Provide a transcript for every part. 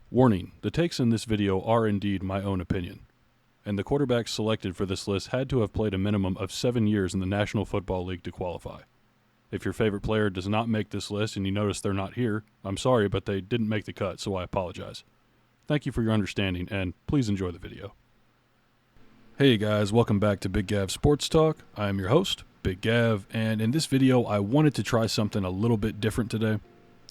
Warning, the takes in this video are indeed my own opinion, and the quarterbacks selected for this list had to have played a minimum of 7 years in the National Football League to qualify. If your favorite player does not make this list and you notice they're not here, I'm sorry, but they didn't make the cut, so I apologize. Thank you for your understanding, and please enjoy the video. Hey guys, welcome back to Big Gav Sports Talk. I am your host, Big Gav, and in this video I wanted to try something a little bit different today.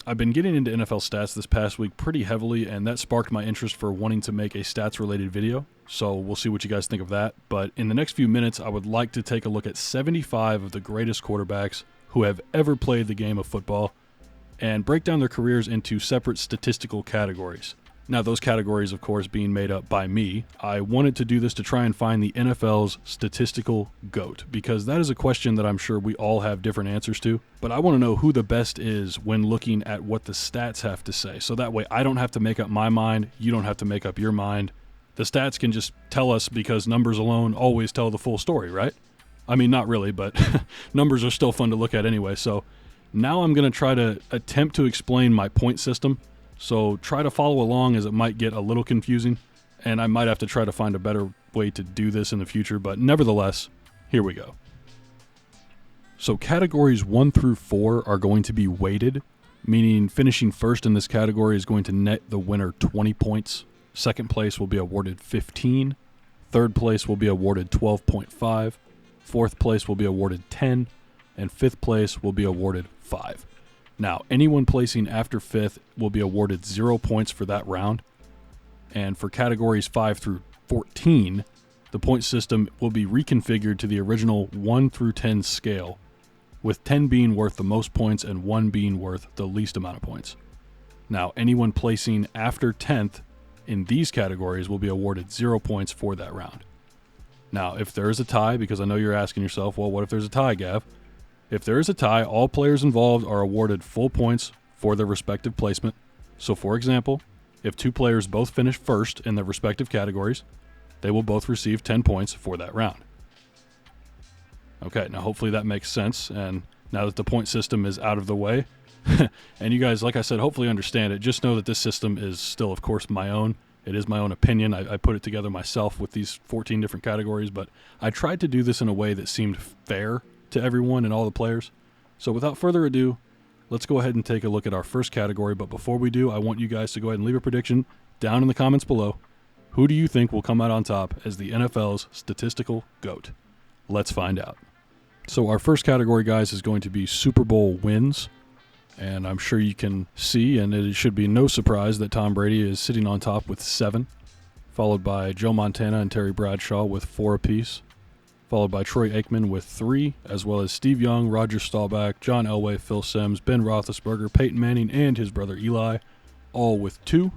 I've been getting into NFL stats this past week pretty heavily, and that sparked my interest for wanting to make a stats-related video, so we'll see what you guys think of that. But in the next few minutes, I would like to take a look at 75 of the greatest quarterbacks who have ever played the game of football and break down their careers into separate statistical categories. Now, those categories, of course, being made up by me. I wanted to do this to try and find the NFL's statistical GOAT, because that is a question that I'm sure we all have different answers to. But I want to know who the best is when looking at what the stats have to say. So that way I don't have to make up my mind, you don't have to make up your mind. The stats can just tell us, because numbers alone always tell the full story, right? I mean, not really, but numbers are still fun to look at anyway. So now I'm going to try to attempt to explain my point system. So try to follow along, as it might get a little confusing, and I might have to try to find a better way to do this in the future, but nevertheless, here we go. So categories 1 through 4 are going to be weighted, meaning finishing first in this category is going to net the winner 20 points. Second place will be awarded 15. Third place will be awarded 12.5. Fourth place will be awarded 10. And fifth place will be awarded 5. Now, anyone placing after 5th will be awarded 0 points for that round. And for categories 5 through 14, the point system will be reconfigured to the original 1 through 10 scale, with 10 being worth the most points and 1 being worth the least amount of points. Now, anyone placing after 10th in these categories will be awarded 0 points for that round. Now, if there is a tie, because I know you're asking yourself, well, what if there's a tie, Gav? If there is a tie, all players involved are awarded full points for their respective placement. So, for example, if two players both finish first in their respective categories, they will both receive 10 points for that round. Okay, now hopefully that makes sense, and now that the point system is out of the way, and you guys, like I said, hopefully understand it, just know that this system is still, of course, my own. It is my own opinion. I put it together myself with these 14 different categories, but I tried to do this in a way that seemed fair to everyone and all the players. So without further ado, let's go ahead and take a look at our first category. But before we do, I want you guys to go ahead and leave a prediction down in the comments below. Who do you think will come out on top as the NFL's statistical GOAT? Let's find out. So our first category, guys, is going to be Super Bowl wins. And I'm sure you can see, and it should be no surprise, that Tom Brady is sitting on top with 7, followed by Joe Montana and Terry Bradshaw with 4 apiece, followed by Troy Aikman with 3, as well as Steve Young, Roger Staubach, John Elway, Phil Simms, Ben Roethlisberger, Peyton Manning, and his brother Eli, all with 2.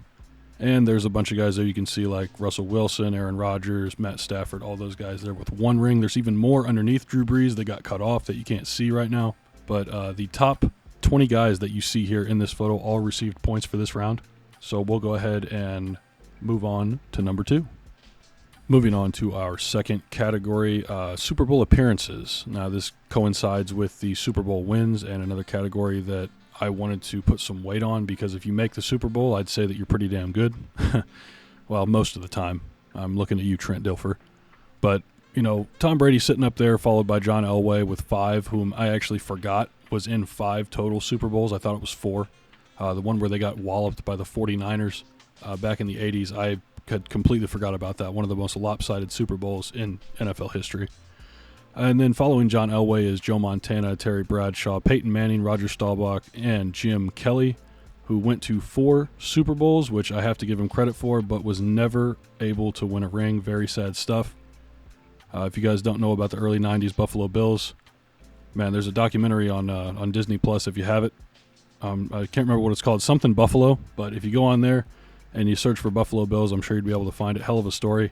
And there's a bunch of guys there you can see, like Russell Wilson, Aaron Rodgers, Matt Stafford, all those guys there with 1 ring. There's even more underneath Drew Brees that got cut off that you can't see right now. But the top 20 guys that you see here in this photo all received points for this round. So we'll go ahead and move on to number 2. Moving on to our second category, Super Bowl appearances. Now, this coincides with the Super Bowl wins, and another category that I wanted to put some weight on, because if you make the Super Bowl, I'd say that you're pretty damn good. Well, most of the time. I'm looking at you, Trent Dilfer. But, you know, Tom Brady sitting up there, followed by John Elway with 5, whom I actually forgot was in 5 total Super Bowls. I thought it was 4. The one where they got walloped by the 49ers back in the 80s, I had completely forgot about that. One of the most lopsided Super Bowls in NFL history. And then following John Elway is Joe Montana, Terry Bradshaw, Peyton Manning, Roger Staubach, and Jim Kelly, who went to 4 Super Bowls, which I have to give him credit for, but was never able to win a ring. Very sad stuff. If you guys don't know about the early 90s Buffalo Bills, man, there's a documentary on Disney Plus if you have it. I can't remember what it's called, something Buffalo, but if you go on there and you search for Buffalo Bills, I'm sure you'd be able to find it. Hell of a story.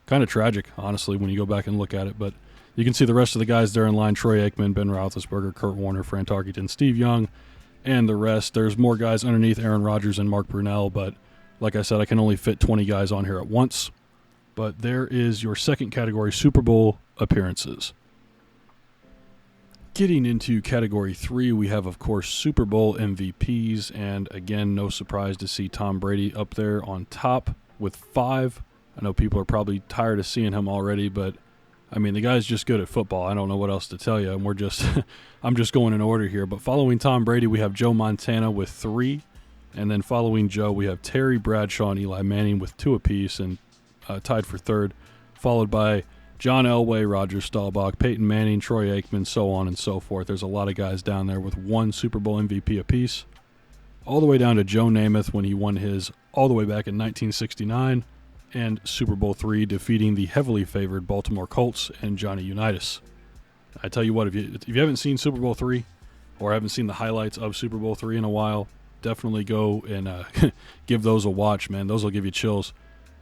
Kind of tragic, honestly, when you go back and look at it. But you can see the rest of the guys there in line: Troy Aikman, Ben Roethlisberger, Kurt Warner, Fran Tarkenton, Steve Young, and the rest. There's more guys underneath Aaron Rodgers and Mark Brunell, but like I said, I can only fit 20 guys on here at once. But there is your second category, Super Bowl appearances. Getting into Category 3, we have, of course, Super Bowl MVPs, and again, no surprise to see Tom Brady up there on top with 5. I know people are probably tired of seeing him already, but, I mean, the guy's just good at football. I don't know what else to tell you, and I'm just going in order here. But following Tom Brady, we have Joe Montana with 3, and then following Joe, we have Terry Bradshaw and Eli Manning with 2 apiece, and tied for 3rd, followed by John Elway, Roger Staubach, Peyton Manning, Troy Aikman, so on and so forth. There's a lot of guys down there with 1 Super Bowl MVP apiece. All the way down to Joe Namath when he won his all the way back in 1969, and Super Bowl III, defeating the heavily favored Baltimore Colts and Johnny Unitas. I tell you what, if you haven't seen Super Bowl III or haven't seen the highlights of Super Bowl III in a while, definitely go and give those a watch, man. Those will give you chills,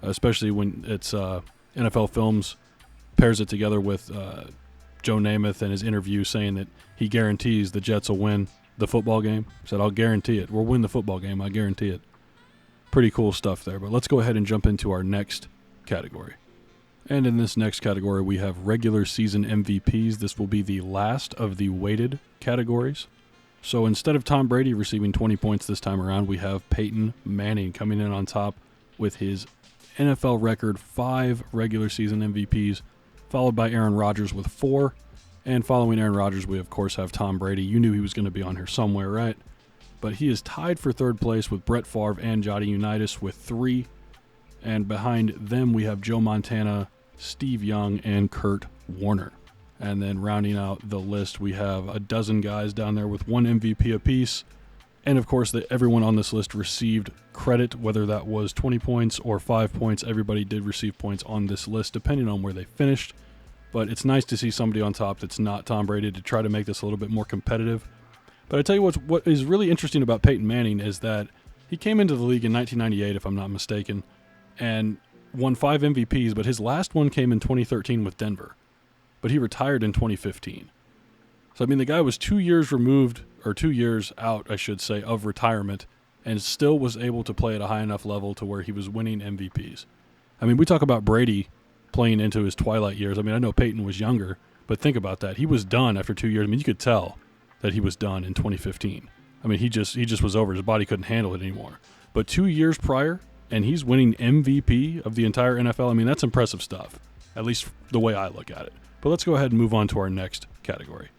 especially when it's NFL Films pairs it together with Joe Namath and his interview saying that he guarantees the Jets will win the football game. He said, I'll guarantee it. We'll win the football game. I guarantee it. Pretty cool stuff there. But let's go ahead and jump into our next category. And in this next category, we have regular season MVPs. This will be the last of the weighted categories. So instead of Tom Brady receiving 20 points this time around, we have Peyton Manning coming in on top with his NFL record 5 regular season MVPs, followed by Aaron Rodgers with 4. And following Aaron Rodgers, we, of course, have Tom Brady. You knew he was going to be on here somewhere, right? But he is tied for 3rd place with Brett Favre and Johnny Unitas with 3. And behind them, we have Joe Montana, Steve Young, and Kurt Warner. And then rounding out the list, we have a dozen guys down there with 1 MVP apiece. And, of course, everyone on this list received credit, whether that was 20 points or 5 points. Everybody did receive points on this list, depending on where they finished. But it's nice to see somebody on top that's not Tom Brady to try to make this a little bit more competitive. But I tell you what is really interesting about Peyton Manning is that he came into the league in 1998, if I'm not mistaken, and won 5 MVPs, but his last one came in 2013 with Denver. But he retired in 2015. So, I mean, the guy was 2 years removed, or 2 years out, I should say, of retirement, and still was able to play at a high enough level to where he was winning MVPs. I mean, we talk about Brady playing into his twilight years. I mean, I know Peyton was younger, but think about that. He was done after 2 years. I mean, you could tell that he was done in 2015. I mean, he just was over. His body couldn't handle it anymore. But 2 years prior, and he's winning MVP of the entire NFL. I mean, that's impressive stuff, at least the way I look at it. But let's go ahead and move on to our next category.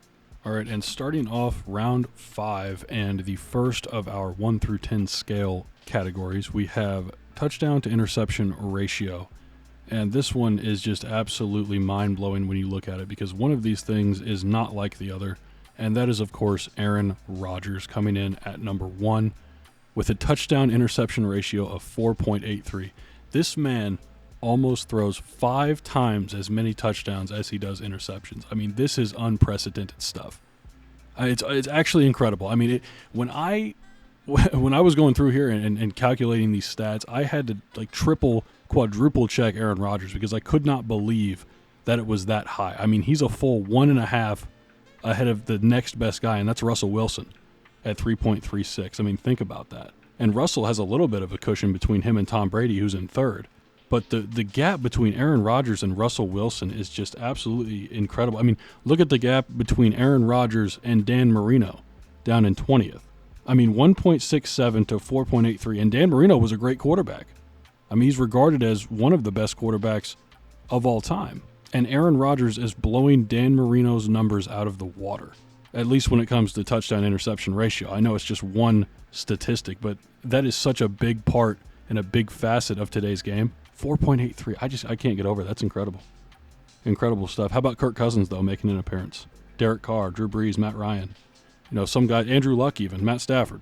All right, and starting off round 5 and the first of our 1 through 10 scale categories, we have touchdown to interception ratio. And this one is just absolutely mind-blowing when you look at it, because one of these things is not like the other, and that is, of course, Aaron Rodgers coming in at number 1 with a touchdown interception ratio of 4.83. This man almost throws 5 times as many touchdowns as he does interceptions. I mean, this is unprecedented stuff. It's actually incredible. I mean, when I was going through here and calculating these stats, I had to like triple, quadruple check Aaron Rodgers because I could not believe that it was that high. I mean, he's a full 1.5 ahead of the next best guy, and that's Russell Wilson at 3.36. I mean, think about that. And Russell has a little bit of a cushion between him and Tom Brady, who's in 3rd. But the gap between Aaron Rodgers and Russell Wilson is just absolutely incredible. I mean, look at the gap between Aaron Rodgers and Dan Marino down in 20th. I mean, 1.67 to 4.83. And Dan Marino was a great quarterback. I mean, he's regarded as one of the best quarterbacks of all time. And Aaron Rodgers is blowing Dan Marino's numbers out of the water, at least when it comes to touchdown-interception ratio. I know it's just one statistic, but that is such a big part and a big facet of today's game. 4.83. I can't get over it. That's incredible. Incredible stuff. How about Kirk Cousins, though, making an appearance? Derek Carr, Drew Brees, Matt Ryan. You know, some guys, Andrew Luck even, Matt Stafford.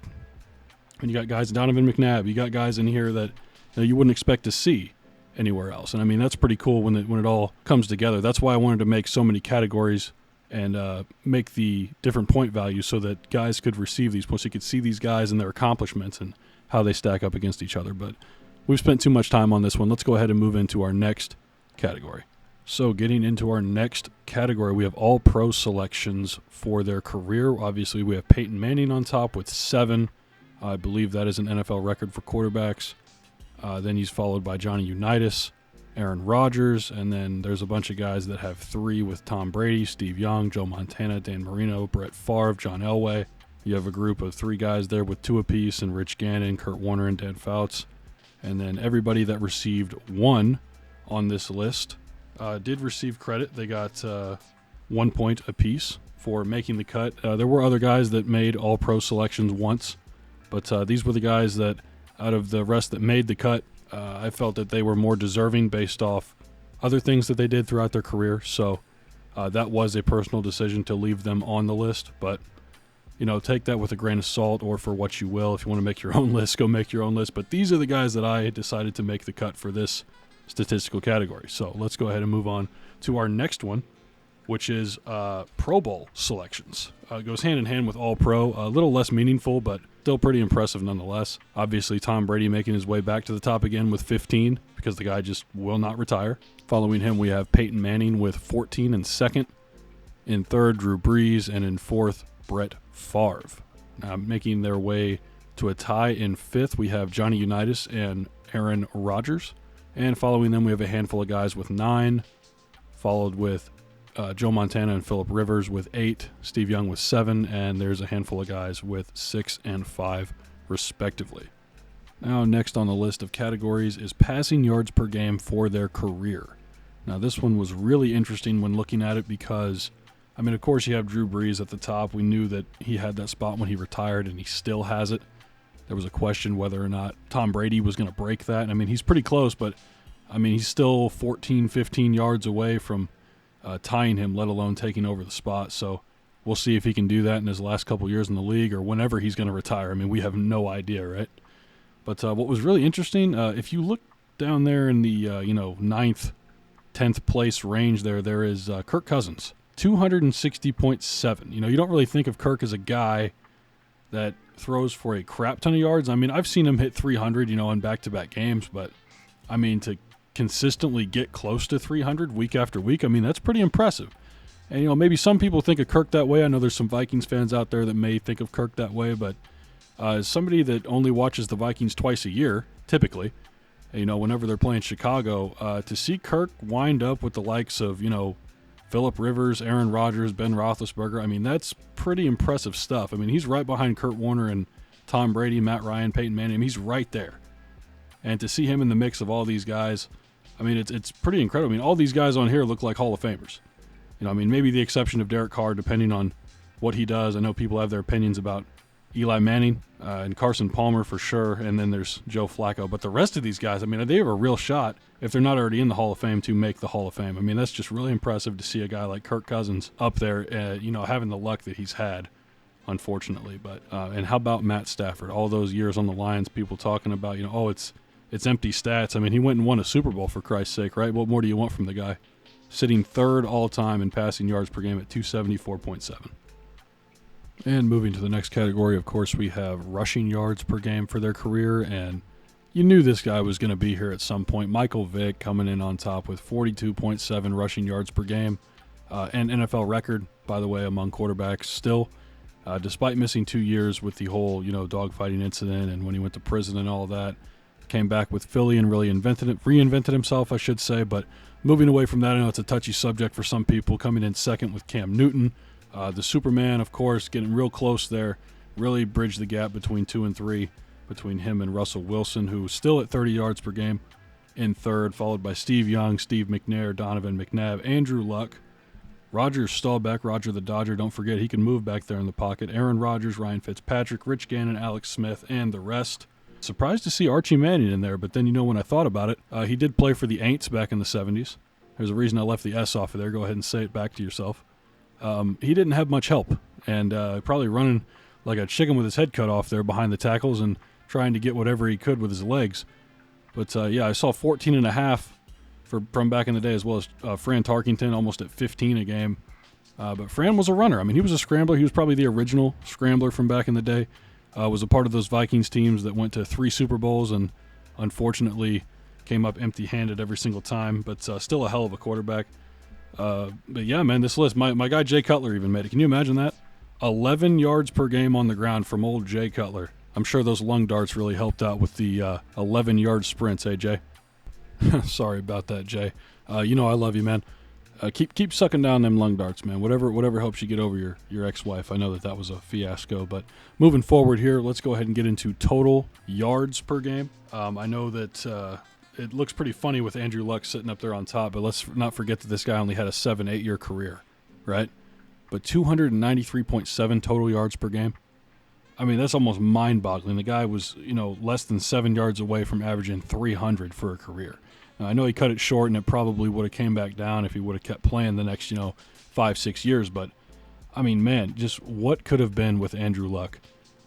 And you got guys, Donovan McNabb. You got guys in here that you wouldn't expect to see anywhere else. And, I mean, that's pretty cool when it all comes together. That's why I wanted to make so many categories and make the different point values so that guys could receive these points. So you could see these guys and their accomplishments and how they stack up against each other. But we've spent too much time on this one. Let's go ahead and move into our next category. So getting into our next category, we have all pro selections for their career. Obviously, we have Peyton Manning on top with 7. I believe that is an NFL record for quarterbacks. Then he's followed by Johnny Unitas Aaron Rodgers, and then there's a bunch of guys that have 3 with Tom Brady, Steve Young, Joe Montana, Dan Marino, Brett Favre, John Elway. You have a group of 3 guys there with 2 apiece, and Rich Gannon, Kurt Warner, and Dan Fouts. And then everybody that received 1 on this list did receive credit. They got 1 point apiece for making the cut. There were other guys that made all-pro selections once, but these were the guys that, out of the rest that made the cut, I felt that they were more deserving based off other things that they did throughout their career. So that was a personal decision to leave them on the list. But, take that with a grain of salt, or for what you will. If you want to make your own list, go make your own list. But these are the guys that I decided to make the cut for this statistical category. So let's go ahead and move on to our next one, which is Pro Bowl selections. It goes hand in hand with All-Pro. A little less meaningful, but still pretty impressive nonetheless. Obviously, Tom Brady making his way back to the top again with 15, because the guy just will not retire. Following him, we have Peyton Manning with 14 in second. In third, Drew Brees. And in fourth, Brett Favre. Now, making their way to a tie in fifth, we have Johnny Unitas and Aaron Rodgers. And following them, we have a handful of guys with 9, followed with Joe Montana and Phillip Rivers with 8, Steve Young with 7, and there's a handful of guys with 6 and 5, respectively. Now, next on the list of categories is passing yards per game for their career. Now, this one was really interesting when looking at it because, of course, you have Drew Brees at the top. We knew that he had that spot when he retired, and he still has it. There was a question whether or not Tom Brady was going to break that. He's pretty close, but, he's still 14, 15 yards away from tying him, let alone taking over the spot. So we'll see if he can do that in his last couple years in the league, or whenever he's going to retire. We have no idea, right? But what was really interesting, if you look down there in the 9th, 10th place range there is Kirk Cousins, 260.7. You don't really think of Kirk as a guy that throws for a crap ton of yards. I've seen him hit 300, in back-to-back games, but to consistently get close to 300 week after week, that's pretty impressive. And, maybe some people think of Kirk that way. I know there's some Vikings fans out there that may think of Kirk that way, but as somebody that only watches the Vikings twice a year, typically, whenever they're playing Chicago, to see Kirk wind up with the likes of, Phillip Rivers, Aaron Rodgers, Ben Roethlisberger, that's pretty impressive stuff. He's right behind Kurt Warner and Tom Brady, Matt Ryan, Peyton Manning. He's right there. And to see him in the mix of all these guys, it's pretty incredible. All these guys on here look like Hall of Famers. Maybe the exception of Derek Carr, depending on what he does. I know people have their opinions about Eli Manning and Carson Palmer for sure, and then there's Joe Flacco. But the rest of these guys, they have a real shot, if they're not already in the Hall of Fame, to make the Hall of Fame. That's just really impressive to see a guy like Kirk Cousins up there, having the luck that he's had, unfortunately. But and how about Matt Stafford? All those years on the Lions, people talking about, it's empty stats. He went and won a Super Bowl, for Christ's sake, right? What more do you want from the guy? Sitting third all-time in passing yards per game at 274.7. And moving to the next category, of course, we have rushing yards per game for their career, and you knew this guy was going to be here at some point. Michael Vick coming in on top with 42.7 rushing yards per game, and NFL record, by the way, among quarterbacks still, despite missing 2 years with the whole, dogfighting incident and when he went to prison and all that. Came back with Philly and really reinvented himself, I should say. But moving away from that, I know it's a touchy subject for some people. Coming in second with Cam Newton, the Superman, of course, getting real close there. Really bridged the gap between 2 and 3, between him and Russell Wilson, who's still at 30 yards per game in third, followed by Steve Young, Steve McNair, Donovan McNabb, Andrew Luck, Roger Staubach, Roger the Dodger. Don't forget he can move back there in the pocket. Aaron Rodgers, Ryan Fitzpatrick, Rich Gannon, Alex Smith, and the rest. Surprised to see Archie Manning in there, but then when I thought about it, he did play for the Aints back in the 70s. There's a reason I left the S off of there. Go ahead and say it back to yourself. He didn't have much help, and probably running like a chicken with his head cut off there behind the tackles and trying to get whatever he could with his legs. But, I saw 14 and a half from back in the day, as well as Fran Tarkington, almost at 15 a game. But Fran was a runner. He was a scrambler. He was probably the original scrambler from back in the day. Was a part of those Vikings teams that went to 3 Super Bowls and unfortunately came up empty-handed every single time, but still a hell of a quarterback. But yeah, man, this list, my guy Jay Cutler even made it. Can you imagine that? 11 yards per game on the ground from old Jay Cutler. I'm sure those lung darts really helped out with the 11-yard sprints, hey, Jay? Sorry about that, Jay. You know I love you, man. Keep sucking down them lung darts, man. Whatever helps you get over your ex-wife. I know that was a fiasco, but moving forward here, let's go ahead and get into total yards per game. I know that it looks pretty funny with Andrew Luck sitting up there on top, but let's not forget that this guy only had a 7-8 year career, right? But 293.7 total yards per game. I mean, that's almost mind-boggling. The guy was, less than 7 yards away from averaging 300 for a career. Now, I know he cut it short, and it probably would have came back down if he would have kept playing the next, 5-6 years. But, I mean, man, just what could have been with Andrew Luck?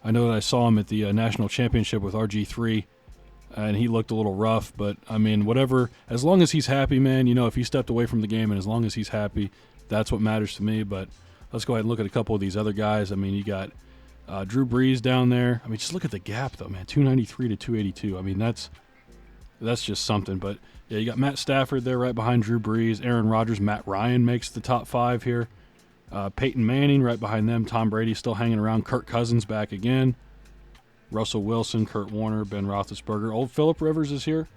I know that I saw him at the national championship with RG3, and he looked a little rough. But, I mean, whatever. As long as he's happy, man, if he stepped away from the game, and as long as he's happy, that's what matters to me. But let's go ahead and look at a couple of these other guys. I mean, you got Drew Brees down there. I mean, just look at the gap, though, man. 293 to 282. I mean, that's just something. But, yeah, you got Matt Stafford there right behind Drew Brees. Aaron Rodgers, Matt Ryan makes the top 5 here. Peyton Manning right behind them. Tom Brady still hanging around. Kirk Cousins back again. Russell Wilson, Kurt Warner, Ben Roethlisberger. Old Phillip Rivers is here.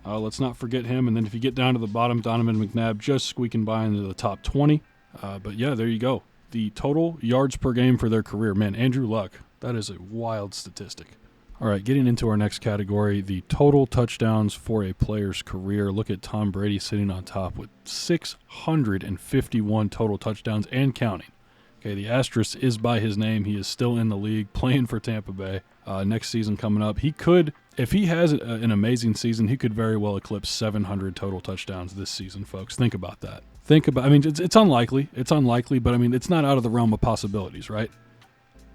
Let's not forget him. And then if you get down to the bottom, Donovan McNabb just squeaking by into the top 20. But, yeah, there you go. The total yards per game for their career. Man, Andrew Luck, that is a wild statistic. All right, getting into our next category, the total touchdowns for a player's career. Look at Tom Brady sitting on top with 651 total touchdowns and counting. Okay, the asterisk is by his name. He is still in the league, playing for Tampa Bay. Next season coming up, he could, if he has an amazing season, he could very well eclipse 700 total touchdowns this season, folks. Think about that. I mean, it's unlikely. It's unlikely, but I mean, it's not out of the realm of possibilities, right?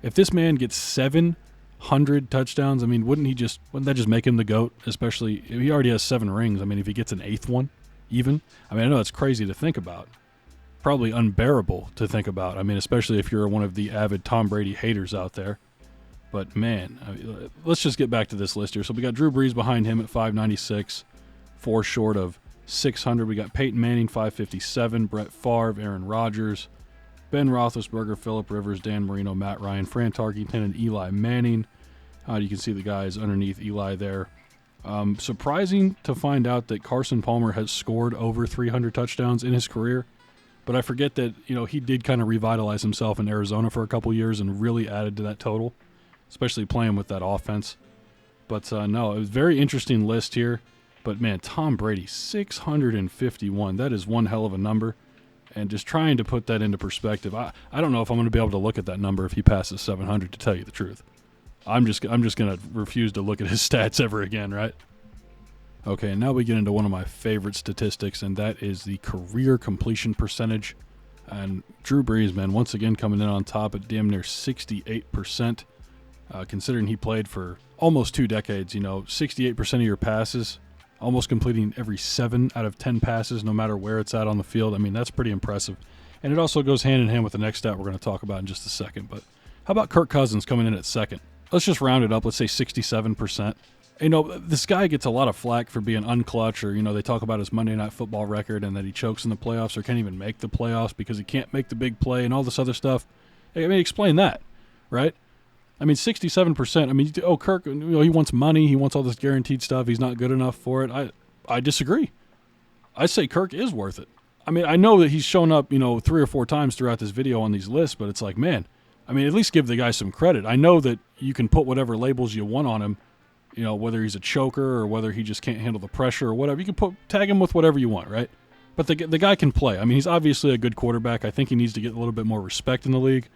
If this man gets 700 touchdowns, I mean, wouldn't that just make him the GOAT? Especially, he already has 7 rings. I mean, if he gets an 8th one, even. I mean, I know it's crazy to think about. Probably unbearable to think about. I mean, especially if you're one of the avid Tom Brady haters out there. But, man, let's just get back to this list here. So we got Drew Brees behind him at 596, 4 short of 600. We got Peyton Manning, 557, Brett Favre, Aaron Rodgers, Ben Roethlisberger, Phillip Rivers, Dan Marino, Matt Ryan, Fran Tarkenton, and Eli Manning. You can see the guys underneath Eli there. Surprising to find out that Carson Palmer has scored over 300 touchdowns in his career. But I forget that, he did kind of revitalize himself in Arizona for a couple years and really added to that total, especially playing with that offense. But, no, it was a very interesting list here. But, man, Tom Brady, 651. That is one hell of a number. And just trying to put that into perspective, I don't know if I'm going to be able to look at that number if he passes 700, to tell you the truth. I'm just going to refuse to look at his stats ever again, right? Okay, now we get into one of my favorite statistics, and that is the career completion percentage. And Drew Brees, man, once again coming in on top at damn near 68%. Considering he played for almost 2 decades, 68% of your passes, almost completing every 7 out of 10 passes, no matter where it's at on the field. I mean, that's pretty impressive. And it also goes hand in hand with the next stat we're going to talk about in just a second. But how about Kirk Cousins coming in at second? Let's just round it up. Let's say 67%. This guy gets a lot of flack for being unclutch, or, they talk about his Monday Night Football record and that he chokes in the playoffs or can't even make the playoffs because he can't make the big play and all this other stuff. I mean, explain that, right? I mean, 67%. I mean, Kirk, he wants money. He wants all this guaranteed stuff. He's not good enough for it. I disagree. I say Kirk is worth it. I mean, I know that he's shown up, 3 or 4 times throughout this video on these lists, but it's like, man, I mean, at least give the guy some credit. I know that you can put whatever labels you want on him, whether he's a choker or whether he just can't handle the pressure or whatever. You can tag him with whatever you want, right? But the guy can play. I mean, he's obviously a good quarterback. I think he needs to get a little bit more respect in the league.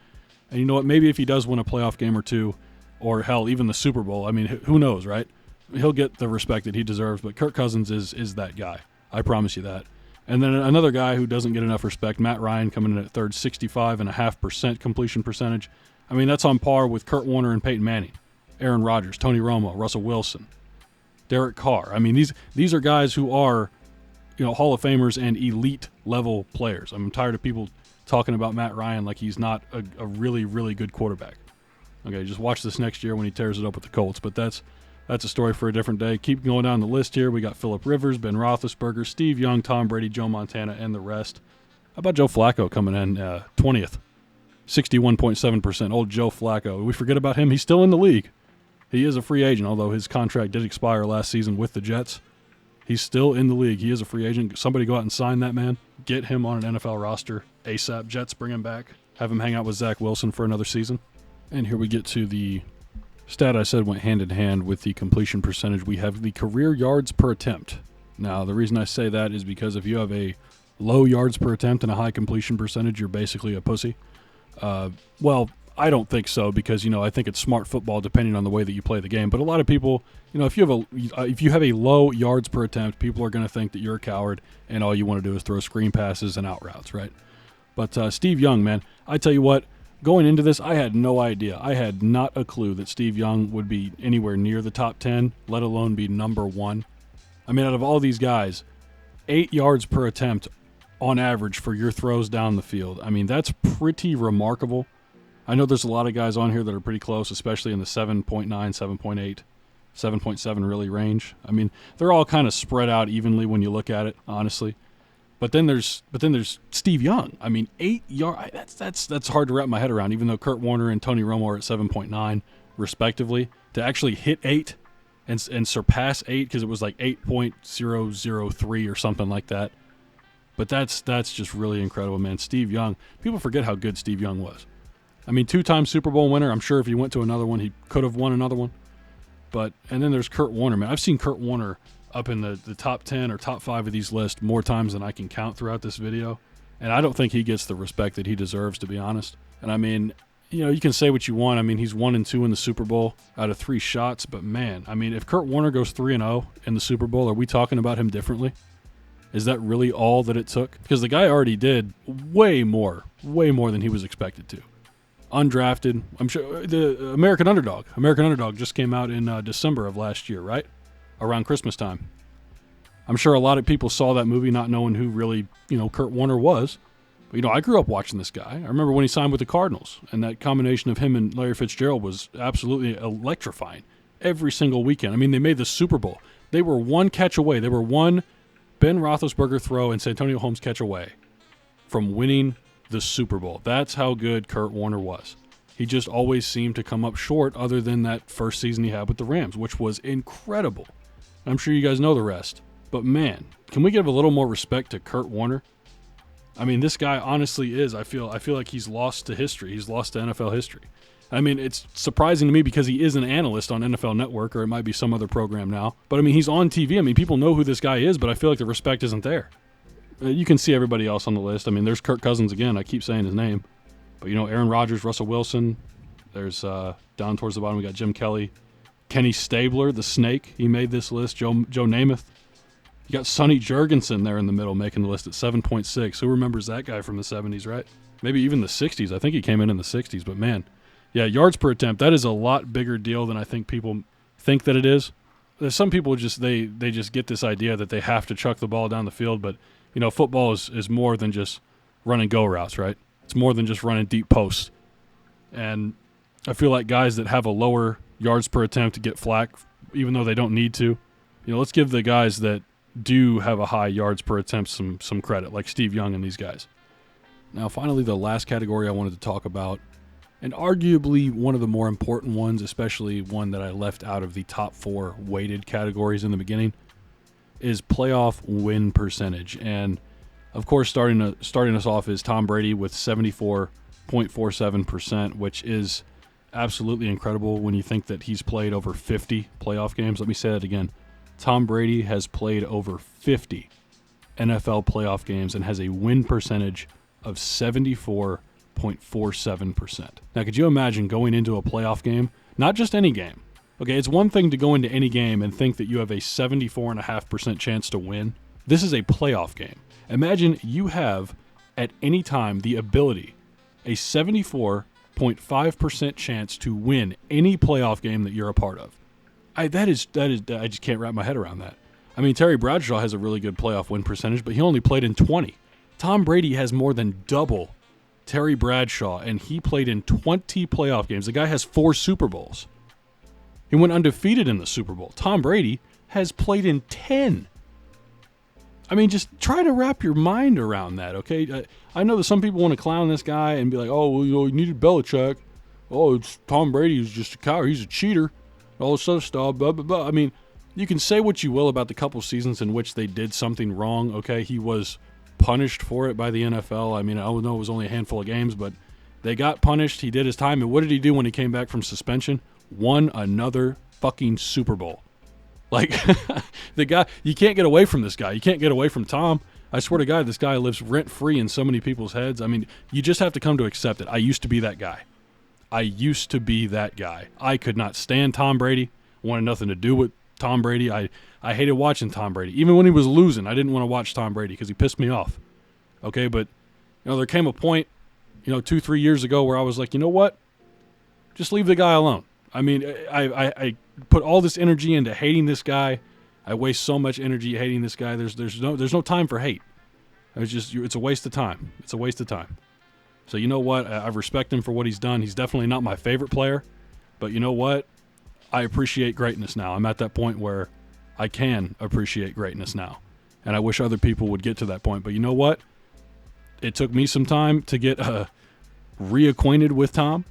And you know what? Maybe if he does win a playoff game or 2, or hell, even the Super Bowl, I mean, who knows, right? He'll get the respect that he deserves. But Kirk Cousins is that guy. I promise you that. And then another guy who doesn't get enough respect, Matt Ryan, coming in at third, 65.5% completion percentage. I mean, that's on par with Kurt Warner and Peyton Manning, Aaron Rodgers, Tony Romo, Russell Wilson, Derek Carr. I mean, these are guys who are, Hall of Famers and elite level players. I'm tired of people talking about Matt Ryan like he's not a really, really good quarterback. Okay, just watch this next year when he tears it up with the Colts. But that's a story for a different day. Keep going down the list here. We got Phillip Rivers, Ben Roethlisberger, Steve Young, Tom Brady, Joe Montana, and the rest. How about Joe Flacco coming in 20th? 61.7%. Old Joe Flacco. We forget about him. He's still in the league. He is a free agent, although his contract did expire last season with the Jets. He's still in the league. He is a free agent. Somebody go out and sign that man. Get him on an NFL roster ASAP. Jets, bring him back. Have him hang out with Zach Wilson for another season. And here we get to the stat I said went hand in hand with the completion percentage. We have the career yards per attempt. Now, the reason I say that is because if you have a low yards per attempt and a high completion percentage, you're basically a pussy. Well, I don't think so because, I think it's smart football depending on the way that you play the game. But a lot of people, if you have a low yards per attempt, people are going to think that you're a coward and all you want to do is throw screen passes and out routes, right? But Steve Young, man, I tell you what, going into this, I had no idea. I had not a clue that Steve Young would be anywhere near the top 10, let alone be number 1. I mean, out of all these guys, 8 yards per attempt on average for your throws down the field. I mean, that's pretty remarkable. I know there's a lot of guys on here that are pretty close, especially in the 7.9, 7.8, 7.7 really range. I mean, they're all kind of spread out evenly when you look at it, honestly. But then there's Steve Young. I mean, 8 yards. That's hard to wrap my head around. Even though Kurt Warner and Tony Romo are at 7.9 respectively, to actually hit 8 and surpass 8 because it was like 8.003 or something like that. But that's just really incredible, man. Steve Young. People forget how good Steve Young was. I mean, 2-time Super Bowl winner. I'm sure if he went to another one, he could have won another one. And then there's Kurt Warner, man. I've seen Kurt Warner up in the top 10 or top 5 of these lists more times than I can count throughout this video. And I don't think he gets the respect that he deserves, to be honest. And I mean, you can say what you want. I mean, he's 1-2 in the Super Bowl out of 3 shots. But man, I mean, if Kurt Warner goes 3-0 in the Super Bowl, are we talking about him differently? Is that really all that it took? Because the guy already did way more than he was expected to. Undrafted. I'm sure the American Underdog just came out in December of last year, right? Around Christmas time. I'm sure a lot of people saw that movie not knowing who really, Kurt Warner was. But, I grew up watching this guy. I remember when he signed with the Cardinals, and that combination of him and Larry Fitzgerald was absolutely electrifying every single weekend. I mean, they made the Super Bowl. They were one catch away. They were one Ben Roethlisberger throw and Santonio Holmes catch away from winning the Super Bowl. That's how good Kurt Warner was. He just always seemed to come up short other than that first season he had with the Rams, which was incredible. I'm sure you guys know the rest. But man, can we give a little more respect to Kurt Warner? I mean, this guy honestly is, I feel like he's lost to history. He's lost to NFL history. I mean, it's surprising to me because he is an analyst on NFL Network, or it might be some other program now. But I mean, he's on TV. I mean, people know who this guy is, but I feel like the respect isn't there. You can see everybody else on the list. I mean, there's Kirk Cousins again. I keep saying his name. But, Aaron Rodgers, Russell Wilson. There's down towards the bottom, we got Jim Kelly. Kenny Stabler, the Snake. He made this list. Joe Namath. You got Sonny Jurgensen there in the middle making the list at 7.6. Who remembers that guy from the 70s, right? Maybe even the 60s. I think he came in the 60s. But, man, yeah, yards per attempt, that is a lot bigger deal than I think people think that it is. There's some people they just get this idea that they have to chuck the ball down the field, but football is more than just running go routes, right? It's more than just running deep posts. And I feel like guys that have a lower yards per attempt get flack, even though they don't need to. Let's give the guys that do have a high yards per attempt some credit, like Steve Young and these guys. Now, finally, the last category I wanted to talk about, and arguably one of the more important ones, especially one that I left out of the top 4 weighted categories in the beginning, is playoff win percentage. And of course, starting us off is Tom Brady with 74.47%, which is absolutely incredible when you think that he's played over 50 playoff games. Let me say that again. Tom Brady has played over 50 NFL playoff games and has a win percentage of 74.47%. Now, could you imagine going into a playoff game? Not just any game. Okay, it's one thing to go into any game and think that you have a 74.5% chance to win. This is a playoff game. Imagine you have, at any time, the ability, a 74.5% chance to win any playoff game that you're a part of. I just can't wrap my head around that. I mean, Terry Bradshaw has a really good playoff win percentage, but he only played in 20. Tom Brady has more than double Terry Bradshaw, and he played in 20 playoff games. The guy has 4 Super Bowls. He went undefeated in the Super Bowl. Tom Brady has played in 10. I mean, just try to wrap your mind around that, okay? I know that some people want to clown this guy and be like, oh, well, you needed Belichick. Oh, it's Tom Brady who's just a coward. He's a cheater. All this other stuff, blah, blah, blah. I mean, you can say what you will about the couple seasons in which they did something wrong. Okay, he was punished for it by the NFL. I mean, I know it was only a handful of games, but they got punished. He did his time. And what did he do when he came back from suspension? Won another fucking Super Bowl. Like, the guy, you can't get away from this guy. You can't get away from Tom. I swear to God, this guy lives rent-free in so many people's heads. I mean, you just have to come to accept it. I used to be that guy. I could not stand Tom Brady. Wanted nothing to do with Tom Brady. I hated watching Tom Brady. Even when he was losing, I didn't want to watch Tom Brady because he pissed me off. Okay, but, there came a point, 2-3 years ago where I was like, you know what? Just leave the guy alone. I mean, I put all this energy into hating this guy. I waste so much energy hating this guy. There's no time for hate. It's a waste of time. It's a waste of time. So you know what? I respect him for what he's done. He's definitely not my favorite player, but you know what? I appreciate greatness now. I'm at that point where I can appreciate greatness now, and I wish other people would get to that point. But you know what? It took me some time to get reacquainted with Tom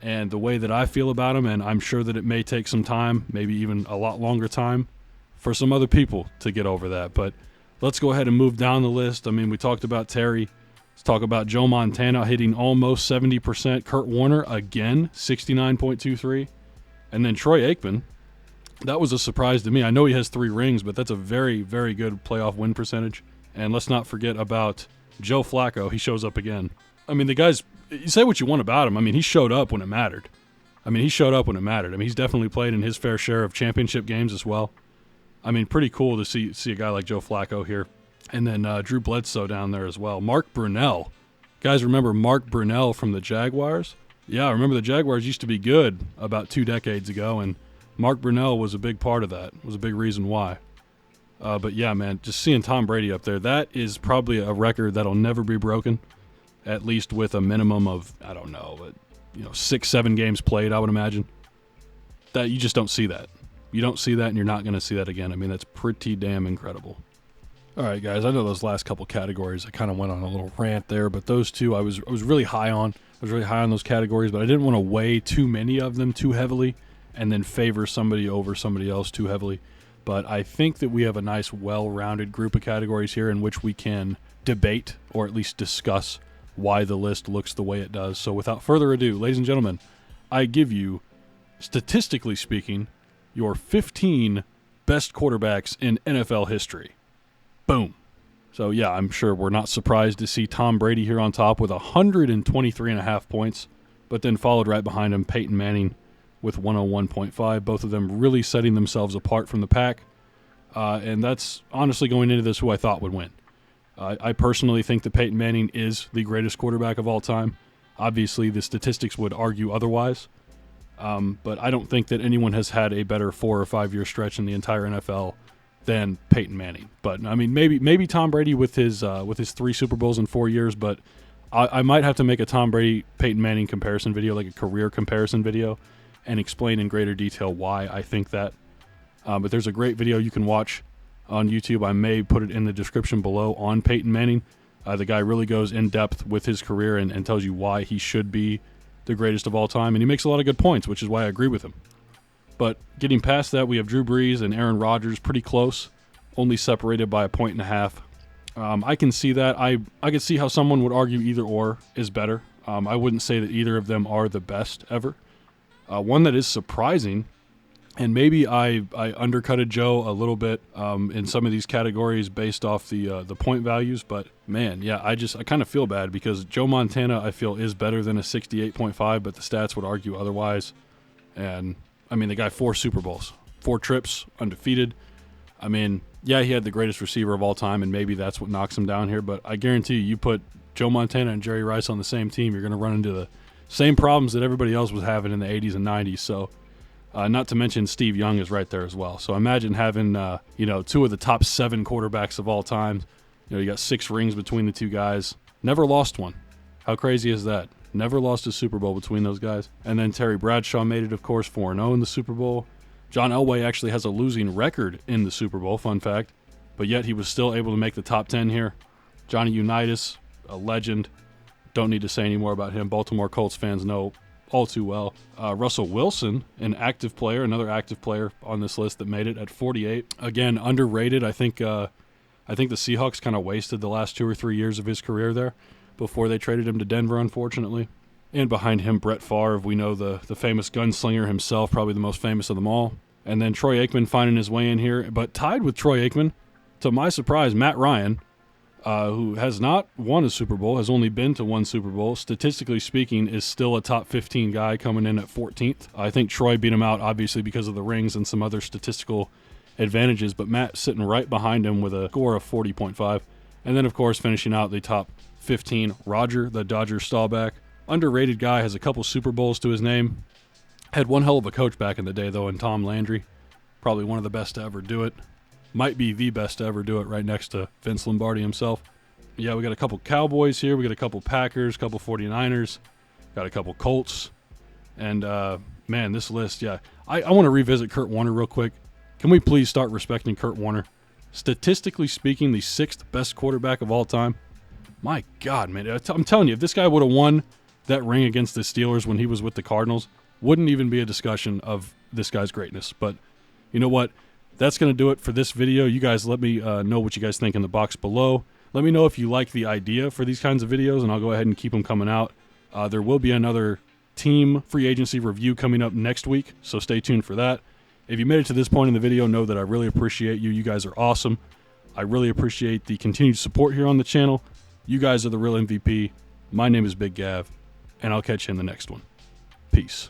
and the way that I feel about him, and I'm sure that it may take some time, maybe even a lot longer time, for some other people to get over that. But let's go ahead and move down the list. I mean, we talked about Terry. Let's talk about Joe Montana hitting almost 70%. Kurt Warner, again, 69.23. And then Troy Aikman. That was a surprise to me. I know he has 3 rings, but that's a very, very good playoff win percentage. And let's not forget about Joe Flacco. He shows up again. I mean, the guy's, you say what you want about him. I mean, he showed up when it mattered. He's definitely played in his fair share of championship games as well. I mean, pretty cool to see a guy like Joe Flacco here. And then Drew Bledsoe down there as well. Mark Brunell. Guys, remember Mark Brunell from the Jaguars? Yeah, I remember the Jaguars used to be good about 2 decades ago, and Mark Brunell was a big part of that, was a big reason why. But yeah, man, just seeing Tom Brady up there, that is probably a record that'll never be broken, at least with a minimum of, 6-7 games played, I would imagine. That you just don't see that. You don't see that, and you're not going to see that again. I mean, that's pretty damn incredible. All right, guys, I know those last couple categories, I kind of went on a little rant there, but those two I was really high on. I was really high on those categories, but I didn't want to weigh too many of them too heavily and then favor somebody over somebody else too heavily. But I think that we have a nice, well-rounded group of categories here in which we can debate or at least discuss why the list looks the way it does. So without further ado, ladies and gentlemen, I give you, statistically speaking, your 15 best quarterbacks in NFL history. Boom. So, yeah, I'm sure we're not surprised to see Tom Brady here on top with 123.5 points, but then followed right behind him Peyton Manning with 101.5, both of them really setting themselves apart from the pack. And that's honestly going into this who I thought would win. I personally think that Peyton Manning is the greatest quarterback of all time. Obviously, the statistics would argue otherwise. But I don't think that anyone has had a better 4 or 5 year stretch in the entire NFL than Peyton Manning. But I mean, maybe Tom Brady with his 3 Super Bowls in 4 years. But I might have to make a Tom Brady Peyton Manning comparison video, like a career comparison video, and explain in greater detail why I think that. But there's a great video you can watch on YouTube. I may put it in the description below on Peyton Manning. The guy really goes in depth with his career and tells you why he should be the greatest of all time, and he makes a lot of good points, which is why I agree with him. But getting past that, we have Drew Brees and Aaron Rodgers pretty close, only separated by 1.5 points. I can see that. I could see how someone would argue either or is better. I wouldn't say that either of them are the best ever. One that is surprising, and maybe I undercutted Joe a little bit in some of these categories based off the point values, but man, yeah, I kind of feel bad because Joe Montana I feel is better than a 68.5, but the stats would argue otherwise. And I mean, the guy 4 Super Bowls, 4 trips, undefeated. I mean, yeah, he had the greatest receiver of all time, and maybe that's what knocks him down here. But I guarantee you put Joe Montana and Jerry Rice on the same team, you're going to run into the same problems that everybody else was having in the 80s and 90s. So. Not to mention Steve Young is right there as well. So imagine having, 2 of the top 7 quarterbacks of all time. You got 6 rings between the 2 guys. Never lost one. How crazy is that? Never lost a Super Bowl between those guys. And then Terry Bradshaw made it, of course, 4-0 in the Super Bowl. John Elway actually has a losing record in the Super Bowl, fun fact. But yet he was still able to make the top 10 here. Johnny Unitas, a legend. Don't need to say any more about him. Baltimore Colts fans know all too well. Russell Wilson, an active player, another active player on this list that made it at 48. Again, underrated. I think the Seahawks kind of wasted the last 2 or 3 years of his career there before they traded him to Denver, unfortunately. And behind him, Brett Favre, we know the famous gunslinger himself, probably the most famous of them all. And then Troy Aikman finding his way in here. But tied with Troy Aikman, to my surprise, Matt Ryan, who has not won a Super Bowl, has only been to one Super Bowl, statistically speaking, is still a top 15 guy coming in at 14th. I think Troy beat him out, obviously, because of the rings and some other statistical advantages, but Matt sitting right behind him with a score of 40.5. And then, of course, finishing out the top 15, Roger, the Dodgers stallback. Underrated guy, has a couple Super Bowls to his name. Had one hell of a coach back in the day, though, in Tom Landry. Probably one of the best to ever do it. Might be the best to ever do it, right next to Vince Lombardi himself. Yeah, we got a couple Cowboys here. We got a couple Packers, a couple 49ers. Got a couple Colts. And, man, this list, yeah. I want to revisit Kurt Warner real quick. Can we please start respecting Kurt Warner? Statistically speaking, the 6th best quarterback of all time. My God, man. I'm telling you, if this guy would have won that ring against the Steelers when he was with the Cardinals, wouldn't even be a discussion of this guy's greatness. But you know what? That's going to do it for this video. You guys let me know what you guys think in the box below. Let me know if you like the idea for these kinds of videos, and I'll go ahead and keep them coming out. There will be another team free agency review coming up next week, so stay tuned for that. If you made it to this point in the video, know that I really appreciate you. You guys are awesome. I really appreciate the continued support here on the channel. You guys are the real MVP. My name is Big Gav, and I'll catch you in the next one. Peace.